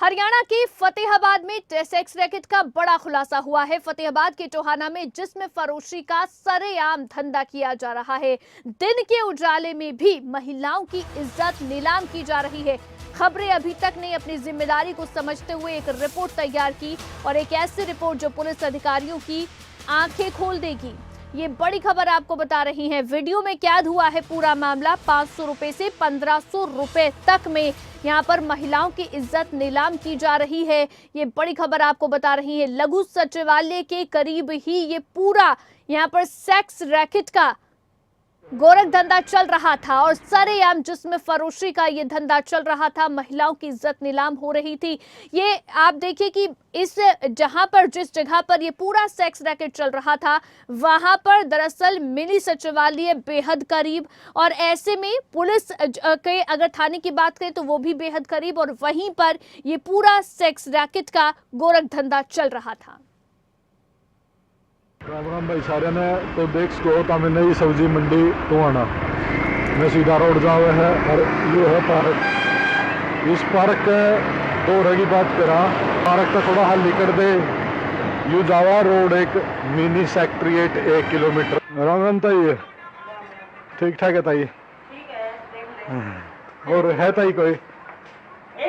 हरियाणा के फतेहाबाद में sex racket का बड़ा खुलासा हुआ है। फतेहाबाद के टोहाना में जिस्म फरोशी का सरेआम धंधा किया जा रहा है। दिन के उजाले में भी महिलाओं की इज्जत नीलाम की जा रही है। खबरें अभी तक ने अपनी जिम्मेदारी को समझते हुए एक रिपोर्ट तैयार की और एक ऐसी रिपोर्ट जो पुलिस अधिकारियों की आंखें खोल देगी। ये बड़ी खबर आपको बता रही है। वीडियो में कैद हुआ है पूरा मामला। 500 रुपए से 1500 रुपए तक में यहाँ पर महिलाओं की इज्जत नीलाम की जा रही है। ये बड़ी खबर आपको बता रही है। लघु सचिवालय के करीब ही ये पूरा यहाँ पर सेक्स रैकेट का गोरख धंधा चल रहा था और सरेआम जिस्म फरोशी का ये धंधा चल रहा था। महिलाओं की इज्जत नीलाम हो रही थी। ये आप देखिए कि इस जिस जगह पर ये पूरा सेक्स रैकेट चल रहा था वहां पर दरअसल मिनी सचिवालय बेहद करीब और ऐसे में पुलिस के अगर थाने की बात करें तो वो भी बेहद करीब और वहीं पर ये पूरा सेक्स रैकेट का गोरख धंधा चल रहा था। राम राम भाई सारे ने तो देख सको तमिल नई सब्जी मंडी टोहाना में सीधा रोड जा हुआ है और ये है पार्क। इस पार्क के दौरे की बात करा, पार्क का थोड़ा हल निकल दे यू जावा रोड एक mini secretariat 1 kilometre. Ram Ram ताई, ठीक ठाक है ताई? ठीक है, देख ले। और है ताई कोई? ये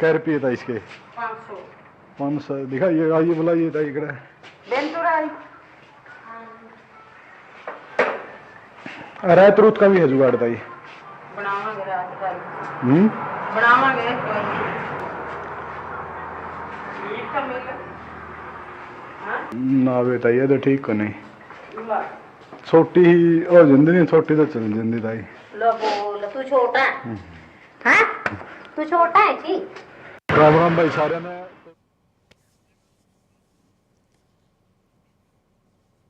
कै रुपये ताई इसके? 500 500 दिखाइए। आइए बुलाइए ताई कड़ा रात रूत का भी है जुगाड़ ताई? बनावांगे रात का। बनावांगे एक का मिल। हां ना बेटा ये तो ठीक को नहीं। छोटी ही और जिंदगी छोटी तो चल जिंदगी ताई। लो बोल तू छोटा है। हां तू छोटा है जी। राम राम भाई सारे ने।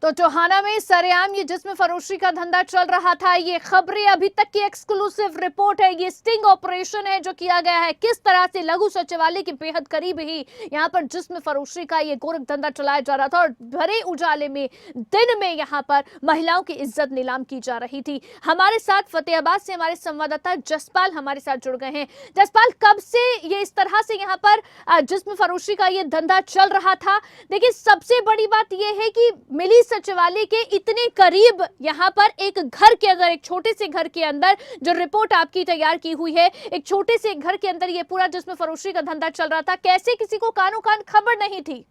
तो टोहाना में सरेआम ये जिस्म फरोशी का धंधा चल रहा था। ये खबरें अभी तक की एक्सक्लूसिव रिपोर्ट है। ये स्टिंग ऑपरेशन है जो किया गया है। किस तरह से लघु सचिवालय के बेहद करीब ही यहाँ पर जिस्म फरोशी का ये गोरख धंधा चलाया जा रहा था और भरे उजाले में दिन में यहाँ पर महिलाओं की इज्जत नीलाम की जा रही थी। हमारे साथ फतेहाबाद से हमारे संवाददाता जसपाल हमारे साथ जुड़ गए हैं। जसपाल, कब से ये इस तरह से यहाँ पर जिस्म फरोशी का ये धंधा चल रहा था? देखिए, सबसे बड़ी बात यह है कि मिली सचिवालय के इतने करीब यहाँ पर एक घर के अंदर, एक छोटे से घर के अंदर जो रिपोर्ट आपकी तैयार की हुई है, एक छोटे से घर के अंदर ये पूरा जिस्म फरोशी का धंधा चल रहा था। कैसे किसी को कानो कान खबर नहीं थी?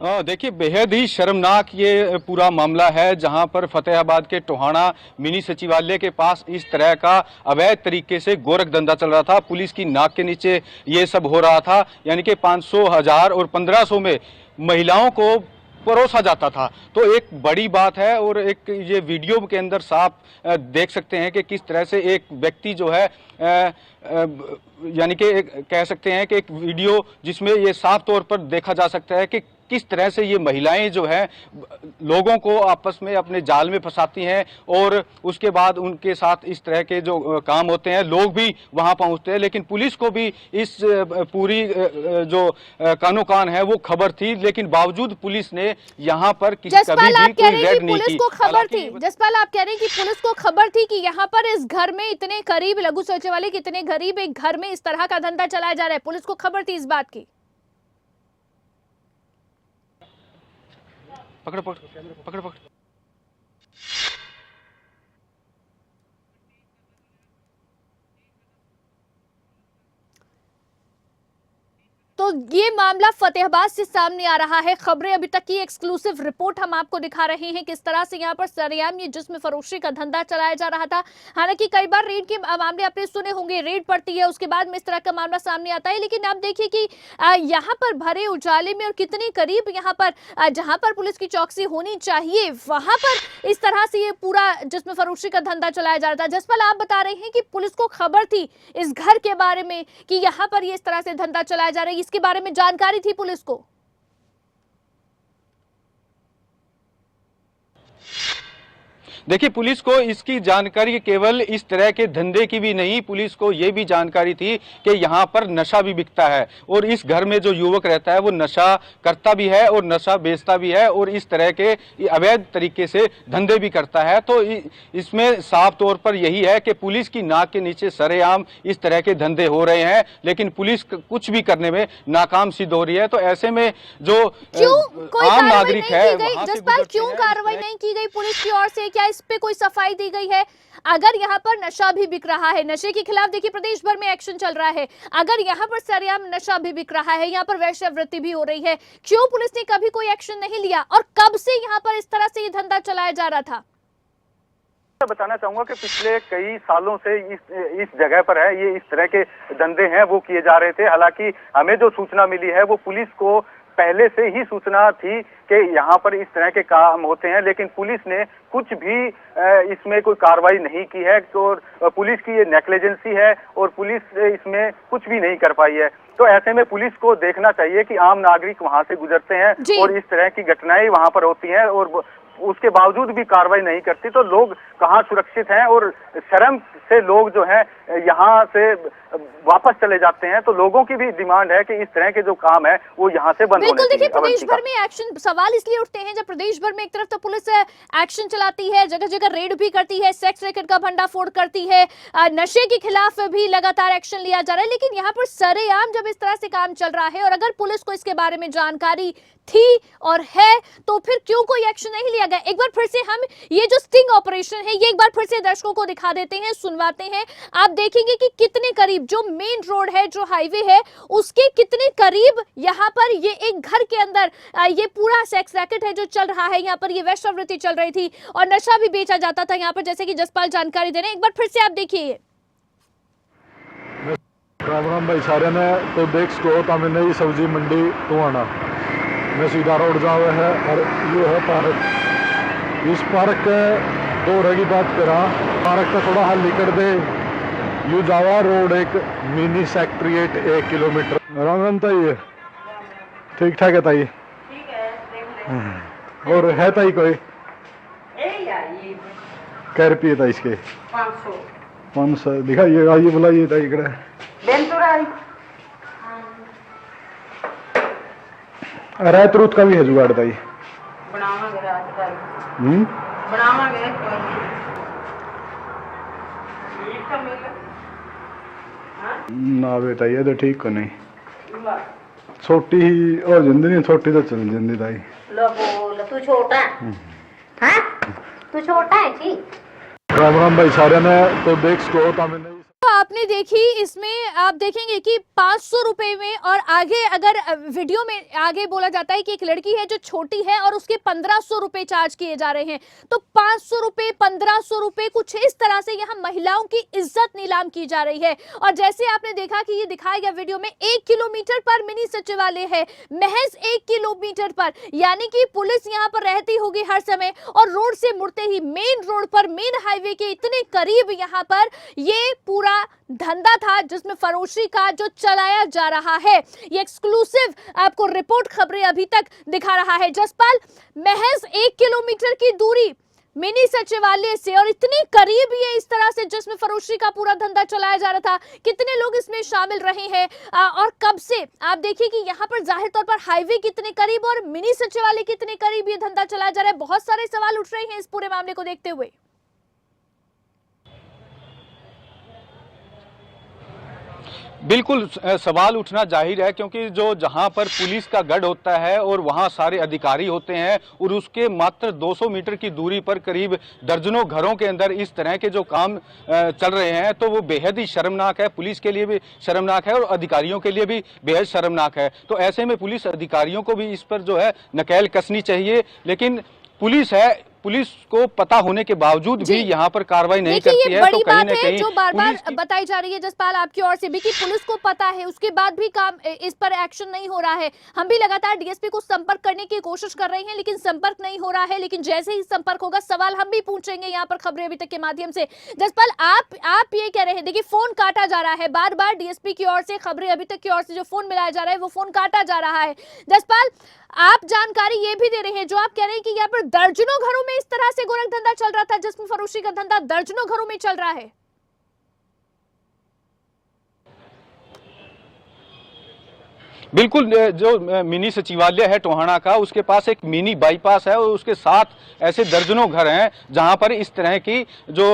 देखिए, बेहद ही शर्मनाक ये पूरा मामला है जहां पर फतेहाबाद के टोहाना मिनी सचिवालय के पास इस तरह का अवैध तरीके से गोरख धंधा चल रहा था। पुलिस की नाक के नीचे ये सब हो रहा था, यानी कि 500, 1000 और 1500 में महिलाओं को परोसा जाता था। तो एक बड़ी बात है और एक ये वीडियो के अंदर साफ देख सकते हैं कि किस तरह से एक व्यक्ति जो है यानी कि कह सकते हैं कि एक वीडियो जिसमें ये साफ तौर पर देखा जा सकता है कि किस तरह से ये महिलाएं जो हैं लोगों को आपस में अपने जाल में फंसाती हैं और उसके बाद उनके साथ इस तरह के जो काम होते हैं। लोग भी वहां पहुंचते हैं, लेकिन पुलिस को भी इस पूरी जो कानो कान है वो खबर थी, लेकिन बावजूद पुलिस ने यहाँ पर कभी भी कोई रेड नहीं की। जसपाल, आप कह रहे हैं कि पुलिस को खबर थी कि यहाँ पर इस घर में इतने करीब, लघु सचिवालय के इतने करीब एक घर में इस तरह का धंधा चलाया जा रहा है। पुलिस को खबर थी इस बात की? पकड़ पकड़ पकड़ पकड़। तो ये मामला फतेहाबाद से सामने आ रहा है। खबरें अभी तक की एक्सक्लूसिव रिपोर्ट हम आपको दिखा रहे हैं किस तरह से यहाँ पर सरेआम ये जिस्म फरोशी का धंधा चलाया जा रहा था। हालांकि कई बार रेड के मामले आपने सुने होंगे, रेड पड़ती है उसके बाद में इस तरह का मामला सामने आता है, लेकिन आप देखिए कि यहाँ पर भरे उजाले में और कितने करीब यहाँ पर जहाँ पर पुलिस की चौकसी होनी चाहिए वहां पर इस तरह से ये पूरा जिस्म फरोशी का धंधा चलाया जा रहा था। जसपाल, आप बता रहे हैं कि पुलिस को खबर थी इस घर के बारे में कि यहाँ पर ये इस तरह से धंधा चलाया जा रहा है, इसके बारे में जानकारी थी पुलिस को? देखिए, पुलिस को इसकी जानकारी केवल इस तरह के धंधे की भी नहीं, पुलिस को यह भी जानकारी थी कि यहाँ पर नशा भी बिकता है और इस घर में जो युवक रहता है वो नशा करता भी है और नशा बेचता भी है और इस तरह के अवैध तरीके से धंधे भी करता है। तो इसमें साफ तौर पर यही है कि पुलिस की नाक के नीचे सरेआम इस तरह के धंधे हो रहे हैं, लेकिन पुलिस कुछ भी करने में नाकाम सिद्ध हो रही है। तो ऐसे में जो आम नागरिक है, जसपाल, क्यों कार्रवाई नहीं की गई पुलिस की ओर से? क्या इस पे कोई सफाई दी गई है? अगर यहाँ पर नशा भी बिक रहा है, नशे के खिलाफ देखिए प्रदेश भर में एक्शन चल रहा है, अगर यहाँ पर सरेआम नशा भी बिक रहा है, यहाँ पर वैश्यवृत्ति भी हो रही है, क्यों पुलिस ने कभी कोई एक्शन नहीं लिया? और कब से यहाँ पर इस तरह से ये धंधा चलाया जा रहा था? बताना चाहूंगा कि पिछले कई सालों से इस जगह पर है, ये इस तरह के धंधे हैं वो किए जा रहे थे। हालांकि हमें जो सूचना मिली है वो पुलिस को पहले से ही सूचना थी कि यहाँ पर इस तरह के काम होते हैं, लेकिन पुलिस ने कुछ भी इसमें कोई कार्रवाई नहीं की है। और पुलिस की ये नेग्लिजेंसी है और पुलिस इसमें कुछ भी नहीं कर पाई है। तो ऐसे में पुलिस को देखना चाहिए कि आम नागरिक वहां से गुजरते हैं और इस तरह की घटनाएं वहां पर होती हैं और उसके बावजूद भी कार्रवाई नहीं करती, तो लोग कहाँ सुरक्षित हैं? और शर्म से लोग जो है यहाँ से वापस चले जाते हैं। तो लोगों की भी डिमांड है कि इस तरह के जो काम है वो यहाँ से बंद होने चाहिए। देखिए, प्रदेश भर में एक्शन, सवाल इसलिए उठते हैं जब प्रदेश भर में एक तरफ तो पुलिस एक्शन चलाती है, जगह जगह रेड भी करती है, सेक्स रैकेट का भंडाफोड़ करती है, नशे के खिलाफ भी लगातार एक्शन लिया जा रहा है, लेकिन यहाँ पर सरेआम जब इस तरह से काम चल रहा है और अगर पुलिस को इसके बारे में जानकारी थी और है तो फिर क्यों कोई एक्शन नहीं लिया गया? एक बार फिर से हम ये जो स्टिंग ऑपरेशन है ये एक बार फिर से दर्शकों को दिखा देते हैं, सुनवाते हैं। आप देखेंगे कि कितने करीब जो मेन रोड है, जो हाईवे है, उसके कितने करीब यहाँ पर ये एक घर के अंदर ये पूरा सेक्स रैकेट है जो चल रहा है। यहाँ पर ये वैश्यवृत्ति चल रही थी और नशा भी बेचा जाता था यहाँ पर, जैसे कि जसपाल जानकारी दे रहे हैं। एक बार फिर से आप देखिए। राम राम भाई सारे ने। तो देख सको तो हमें नई सब्जी मंडी टोहाना में सीधा रोड जावे है और ये है पार्क। इस पार्क के दौरे की बात करा, पार्क का थोड़ा हल निकल दे यू जावा रोड एक mini secretariat 1 kilometre. Ram Ram ताई, ठीक ठाक है ताई? और है ताई कोई कै रुपये ताई इसके? 500 दिखाइए, आइए बुलाइए ताई कड़े। रात रूत का भी है जुगाड़ ताई? ना बेटा ये तो ठीक को नहीं, छोटी ही और जिंदी नहीं, छोटी तो चल जिंदी ताई। लो बोल, तू छोटा है? हाँ? तू छोटा है जी? राम राम भाई सारे ने। तो देख सको तो हमें नहीं आपने देखी, इसमें आप देखेंगे कि 500 रुपए में, और आगे अगर वीडियो में आगे बोला जाता है कि एक लड़की है जो छोटी है और उसके 1500 रुपए चार्ज किए जा रहे हैं। तो 500 रुपए, 1500 रुपए, कुछ इस तरह से यहाँ महिलाओं की इज्जत नीलाम की जा रही है। और जैसे आपने देखा कि ये दिखाया गया वीडियो में, 1 किलोमीटर पर मिनी सचिवालय है, महज 1 किलोमीटर पर, यानी कि पुलिस यहाँ पर रहती होगी हर समय और रोड से मुड़ते ही मेन रोड पर, मेन हाईवे के इतने करीब यहाँ पर ये पूरा धंधा था जिसमें फरोशी का जो चलाया जा रहा है। ये एक्सक्लूसिव आपको रिपोर्ट खबरें अभी तक दिखा रहा है जसपाल। महज 1 किलोमीटर की दूरी मिनी सचिवालय से और इतनी करीब ये इस तरह से जिसमें फरोशी का पूरा धंधा चलाया जा रहा था। कितने लोग इसमें शामिल रहे हैं और कब से? आप देखिए कि यहाँ पर जाहिर तौर पर हाईवे कितने करीब और मिनी सचिवालय कितने करीब ये धंधा चलाया जा रहा है। बहुत सारे सवाल उठ रहे हैं इस पूरे मामले को देखते हुए। बिल्कुल सवाल उठना जाहिर है, क्योंकि जो जहां पर पुलिस का गढ़ होता है और वहां सारे अधिकारी होते हैं और उसके मात्र 200 मीटर की दूरी पर करीब दर्जनों घरों के अंदर इस तरह के जो काम चल रहे हैं, तो वो बेहद ही शर्मनाक है। पुलिस के लिए भी शर्मनाक है और अधिकारियों के लिए भी बेहद शर्मनाक है। तो ऐसे में पुलिस अधिकारियों को भी इस पर जो है नकेल कसनी चाहिए, लेकिन पुलिस को पता होने के बावजूद भी यहाँ पर कार्रवाई नहीं करती है। तो कहीं ना कहीं जो बार बार बताई जा रही है जसपाल आपकी ओर से भी कि पुलिस को पता है, उसके बाद भी काम इस पर एक्शन नहीं हो रहा है। हम भी लगातार डीएसपी को संपर्क करने की कोशिश कर रहे हैं लेकिन संपर्क नहीं हो रहा है। लेकिन जैसे ही संपर्क होगा सवाल हम भी पूछेंगे यहाँ पर खबरें अभी तक के माध्यम से। जसपाल, आप ये कह रहे हैं, देखिए फोन काटा जा रहा है बार बार डीएसपी की ओर से, खबरें अभी तक की ओर से जो फोन मिलाया जा रहा है वो फोन काटा जा रहा है। जसपाल, आप जानकारी ये भी दे रहे हैं, जो आप कह रहे हैं कि यहाँ पर दर्जनों घरों में इस तरह से गोरख धंधा चल रहा था, जिस्म फरोशी का धंधा दर्जनों घरों में चल रहा है। बिल्कुल, जो मिनी सचिवालय है टोहाना का, उसके पास एक मिनी बाईपास है और उसके साथ ऐसे दर्जनों घर हैं जहां पर इस तरह की जो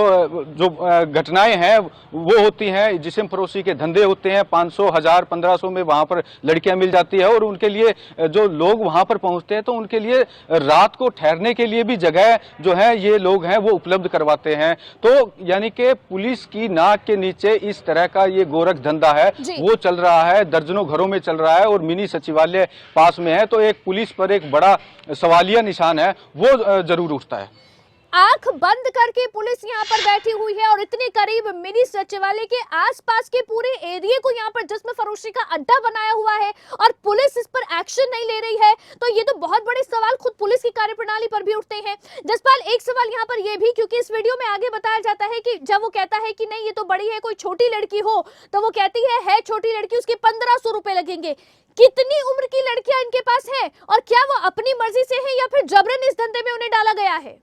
घटनाएं हैं वो होती हैं। जिस्म फरोशी के धंधे होते हैं, 500, 1000, 1500 में वहां पर लड़कियां मिल जाती है और उनके लिए जो लोग वहां पर पहुंचते हैं तो उनके लिए रात को ठहरने के लिए भी जगह जो है ये लोग हैं वो उपलब्ध करवाते हैं। तो यानी कि पुलिस की नाक के नीचे इस तरह का ये गोरख धंधा है वो चल रहा है, दर्जनों घरों में चल रहा है और मिनी सचिवालय पास में है। तो एक पुलिस पर एक बड़ा सवालिया निशान है वो जरूर उठता है। आंख बंद करके पुलिस यहाँ पर बैठी हुई है और इतने करीब मिनी सचिवालय के आसपास के पूरे एरिया को यहाँ पर जिस्म फरोशी का अड्डा बनाया हुआ है और पुलिस इस पर एक्शन नहीं ले रही है। तो ये तो बहुत बड़े सवाल खुद पुलिस की कार्यप्रणाली पर भी उठते हैं। जसपाल, एक सवाल यहाँ पर ये भी, क्योंकि इस वीडियो में आगे बताया जाता है कि जब वो कहता है कि नहीं ये तो बड़ी है, कोई छोटी लड़की हो, तो वो कहती है छोटी लड़की, उसके 1500 रुपए लगेंगे। कितनी उम्र की लड़कियां इनके पास है और क्या वो अपनी मर्जी से है या फिर जबरन इस धंधे में उन्हें डाला गया है?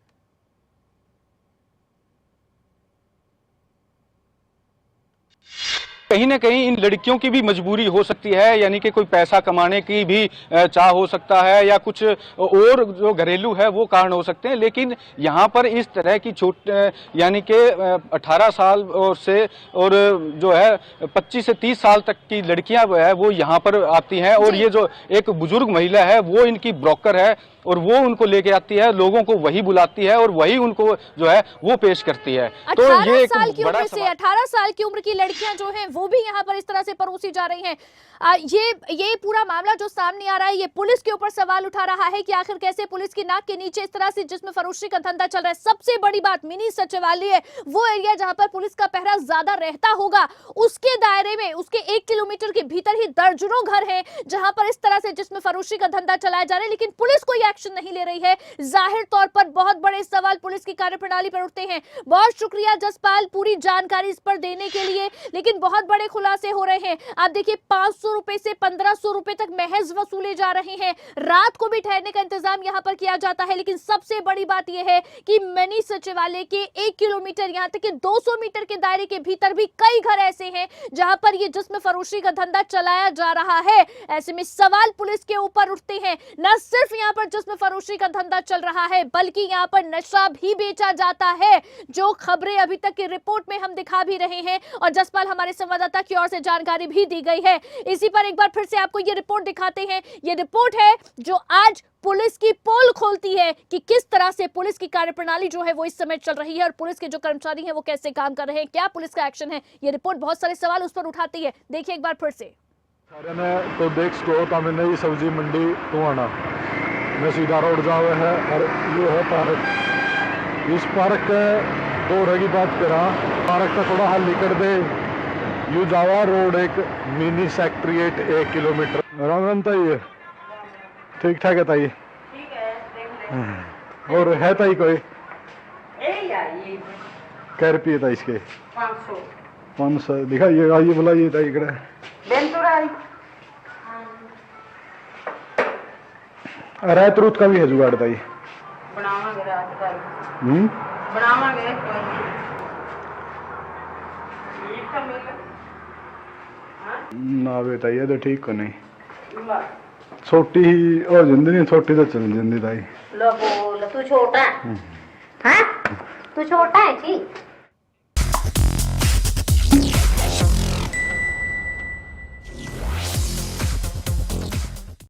कहीं ना कहीं इन लड़कियों की भी मजबूरी हो सकती है, यानी कि कोई पैसा कमाने की भी चाह हो सकता है या कुछ और जो घरेलू है वो कारण हो सकते हैं। लेकिन यहाँ पर इस तरह की यानी कि 18 साल और जो है 25 से 30 साल तक की लड़कियां है वो यहाँ पर आती हैं और ये जो एक बुजुर्ग महिला है वो इनकी ब्रोकर है और वो उनको लेके आती है, लोगों को वही बुलाती है और वही उनको जो है वो पेश करती है। तो ये एक बड़ा 18 साल की उम्र की लड़कियां जो हैं वो भी यहाँ पर इस तरह से परोसी जा रही हैं। ये पूरा मामला जो सामने आ रहा है ये पुलिस के ऊपर सवाल उठा रहा है कि आखिर कैसे पुलिस की नाक के नीचे इस तरह से जिस्म फरोशी का धंधा चल रहा है। सबसे बड़ी बात, मिनी सचिवालय वो एरिया जहां पर पुलिस का पहरा ज्यादा रहता होगा, उसके दायरे में उसके 1 किलोमीटर के भीतर ही दर्जनों घर हैं जहां पर इस तरह से जिस्म फरोशी का धंधा चलाया जा रहा है, लेकिन पुलिस कोई एक्शन नहीं ले रही है। जाहिर तौर पर बहुत बड़े सवाल पुलिस की कार्यप्रणाली पर उठते हैं। बहुत शुक्रिया जसपाल पूरी जानकारी इस पर देने के लिए, लेकिन बहुत बड़े खुलासे हो रहे हैं। आप देखिए 500 रुपए से 1500 रुपए तक महज वसूले जा रहे हैं। रात को भी ठहरने का इंतजाम यहां पर किया जाता है, लेकिन सबसे बड़ी बात यह है कि मिनी सचिवालय के 1 किलोमीटर यहां तक कि 200 मीटर के दायरे के भीतर भी कई घर ऐसे हैं जहां पर यह जिस्म फरोशी का धंधा चलाया जा रहा है। ऐसे में सवाल पुलिस के ऊपर उठते हैं। न सिर्फ यहां पर जिस्म फरोशी का धंधा चल रहा है बल्कि यहां पर नशा भी बेचा जाता है, जो खबरें अभी तक की रिपोर्ट में हम दिखा भी रहे हैं और जसपाल हमारे संवाददाता की ओर से जानकारी भी दी गई है। इसी पर एक बार फिर से आपको ये रिपोर्ट दिखाते हैं। ये रिपोर्ट है जो आज पुलिस की पोल खोलती है कि किस तरह से पुलिस की कार्यप्रणाली जो है वो इस समय चल रही है और पुलिस के जो कर्मचारी हैं वो कैसे काम कर रहे हैं, क्या पुलिस का एक्शन है। ये रिपोर्ट बहुत सारे सवाल उस पर उठाती है। देखिए एक बार फिर से। तो देख सको तमें नई सब्जी मंडी टोहाना में सीधा रोड जावे है और ये है पार्क। इस पार्क के दौरे की बात करा, पार्क का थोड़ा हल निकल दे यू जावा रोड एक mini secretariat 1 kilometre. Ram Ram ताई, ठीक ठाक है ताई? ठीक है, देख ले। और है ताई कोई? ये क्या रुपये ताई इसके? 500 500 दिखाइए। आइए बुलाइए ताई कड़े रात रूत का भी है जुगाड़ ताई? बनावांगे रात का। बनावांगे ना बेटा ये तो ठीक को नहीं, छोटी ही हो जिंदी नहीं, छोटी तो चल जिंदी ताई। लो बोल, तू छोटा है? हाँ? तू छोटा है जी?